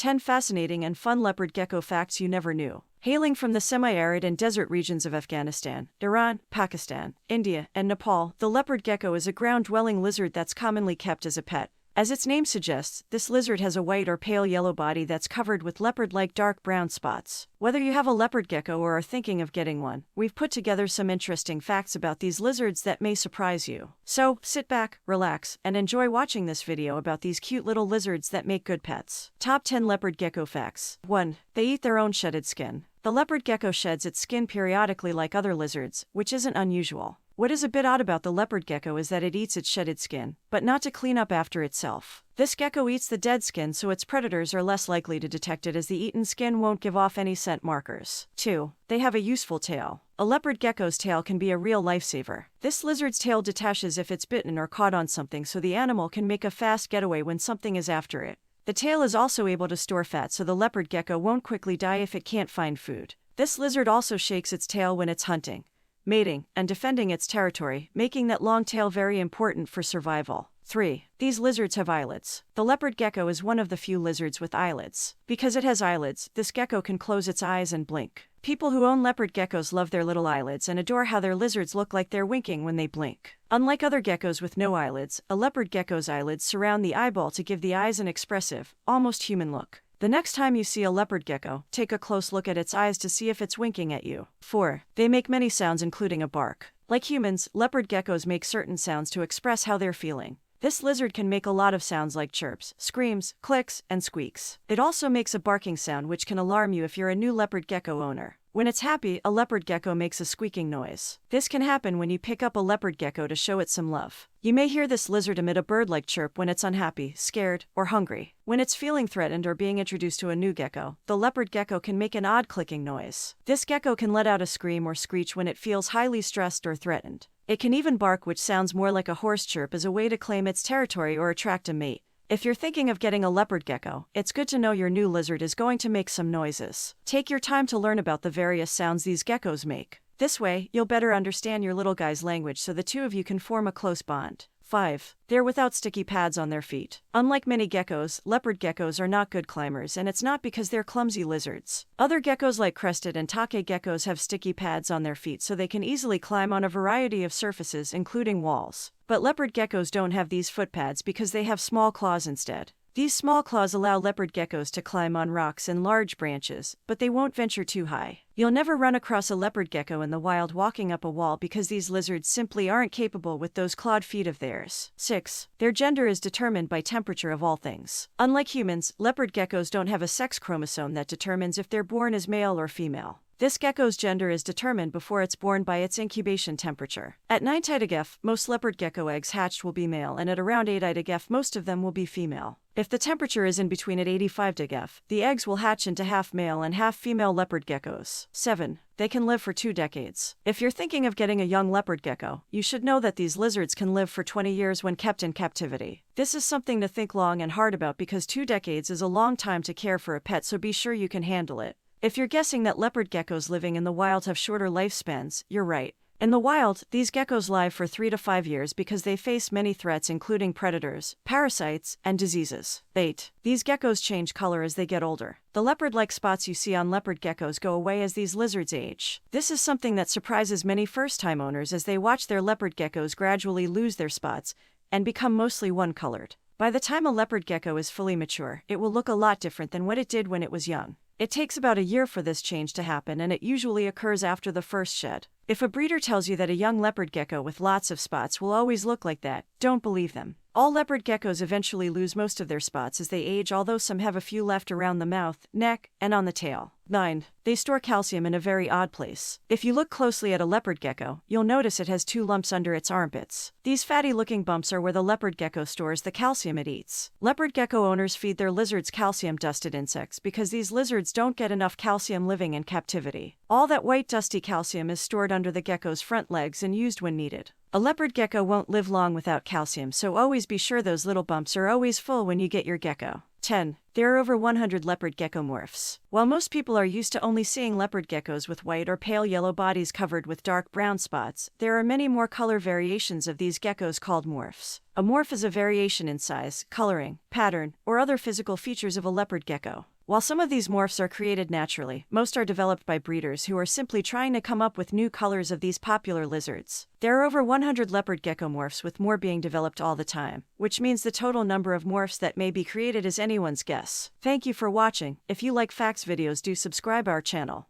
10 fascinating and fun leopard gecko facts you never knew. Hailing from the semi-arid and desert regions of Afghanistan, Iran, Pakistan, India, and Nepal, the leopard gecko is a ground-dwelling lizard that's commonly kept as a pet. As its name suggests, this lizard has a white or pale yellow body that's covered with leopard-like dark brown spots. Whether you have a leopard gecko or are thinking of getting one, we've put together some interesting facts about these lizards that may surprise you. So, sit back, relax, and enjoy watching this video about these cute little lizards that make good pets. Top 10 Leopard Gecko Facts. 1. They eat their own shedded skin. The leopard gecko sheds its skin periodically like other lizards, which isn't unusual. What is a bit odd about the leopard gecko is that it eats its shedded skin, but not to clean up after itself. This gecko eats the dead skin so its predators are less likely to detect it as the eaten skin won't give off any scent markers. 2. They have a useful tail. A leopard gecko's tail can be a real lifesaver. This lizard's tail detaches if it's bitten or caught on something so the animal can make a fast getaway when something is after it. The tail is also able to store fat so the leopard gecko won't quickly die if it can't find food. This lizard also shakes its tail when it's hunting, mating, and defending its territory, making that long tail very important for survival. 3. These lizards have eyelids. The leopard gecko is one of the few lizards with eyelids. Because it has eyelids, this gecko can close its eyes and blink. People who own leopard geckos love their little eyelids and adore how their lizards look like they're winking when they blink. Unlike other geckos with no eyelids, a leopard gecko's eyelids surround the eyeball to give the eyes an expressive, almost human look. The next time you see a leopard gecko, take a close look at its eyes to see if it's winking at you. 4. They make many sounds including a bark. Like humans, leopard geckos make certain sounds to express how they're feeling. This lizard can make a lot of sounds like chirps, screams, clicks, and squeaks. It also makes a barking sound which can alarm you if you're a new leopard gecko owner. When it's happy, a leopard gecko makes a squeaking noise. This can happen when you pick up a leopard gecko to show it some love. You may hear this lizard emit a bird-like chirp when it's unhappy, scared, or hungry. When it's feeling threatened or being introduced to a new gecko, the leopard gecko can make an odd clicking noise. This gecko can let out a scream or screech when it feels highly stressed or threatened. It can even bark, which sounds more like a horse chirp, as a way to claim its territory or attract a mate. If you're thinking of getting a leopard gecko, it's good to know your new lizard is going to make some noises. Take your time to learn about the various sounds these geckos make. This way, you'll better understand your little guy's language so the two of you can form a close bond. 5. They're without sticky pads on their feet. Unlike many geckos, leopard geckos are not good climbers, and it's not because they're clumsy lizards. Other geckos like crested and take geckos have sticky pads on their feet so they can easily climb on a variety of surfaces, including walls. But leopard geckos don't have these foot pads because they have small claws instead. These small claws allow leopard geckos to climb on rocks and large branches, but they won't venture too high. You'll never run across a leopard gecko in the wild walking up a wall because these lizards simply aren't capable with those clawed feet of theirs. 6. Their gender is determined by temperature of all things. Unlike humans, leopard geckos don't have a sex chromosome that determines if they're born as male or female. This gecko's gender is determined before it's born by its incubation temperature. At 9 TGF, most leopard gecko eggs hatched will be male, and at around 8 TGF, most of them will be female. If the temperature is in between at 85 TGF, the eggs will hatch into half male and half female leopard geckos. 7. They can live for 2 decades. If you're thinking of getting a young leopard gecko, you should know that these lizards can live for 20 years when kept in captivity. This is something to think long and hard about because 2 decades is a long time to care for a pet, so be sure you can handle it. If you're guessing that leopard geckos living in the wild have shorter lifespans, you're right. In the wild, these geckos live for 3 to 5 years because they face many threats including predators, parasites, and diseases. 8. These geckos change color as they get older. The leopard-like spots you see on leopard geckos go away as these lizards age. This is something that surprises many first-time owners as they watch their leopard geckos gradually lose their spots and become mostly one-colored. By the time a leopard gecko is fully mature, it will look a lot different than what it did when it was young. It takes about a year for this change to happen, and it usually occurs after the first shed. If a breeder tells you that a young leopard gecko with lots of spots will always look like that, don't believe them. All leopard geckos eventually lose most of their spots as they age, although some have a few left around the mouth, neck, and on the tail. 9. They store calcium in a very odd place. If you look closely at a leopard gecko, you'll notice it has 2 lumps under its armpits. These fatty-looking bumps are where the leopard gecko stores the calcium it eats. Leopard gecko owners feed their lizards calcium-dusted insects because these lizards don't get enough calcium living in captivity. All that white dusty calcium is stored under the gecko's front legs and used when needed. A leopard gecko won't live long without calcium, so always be sure those little bumps are always full when you get your gecko. 10. There are over 100 leopard gecko morphs. While most people are used to only seeing leopard geckos with white or pale yellow bodies covered with dark brown spots, there are many more color variations of these geckos called morphs. A morph is a variation in size, coloring, pattern, or other physical features of a leopard gecko. While some of these morphs are created naturally, most are developed by breeders who are simply trying to come up with new colors of these popular lizards. There are over 100 leopard gecko morphs, with more being developed all the time, which means the total number of morphs that may be created is anyone's guess. Thank you for watching. If you like facts videos, do subscribe our channel.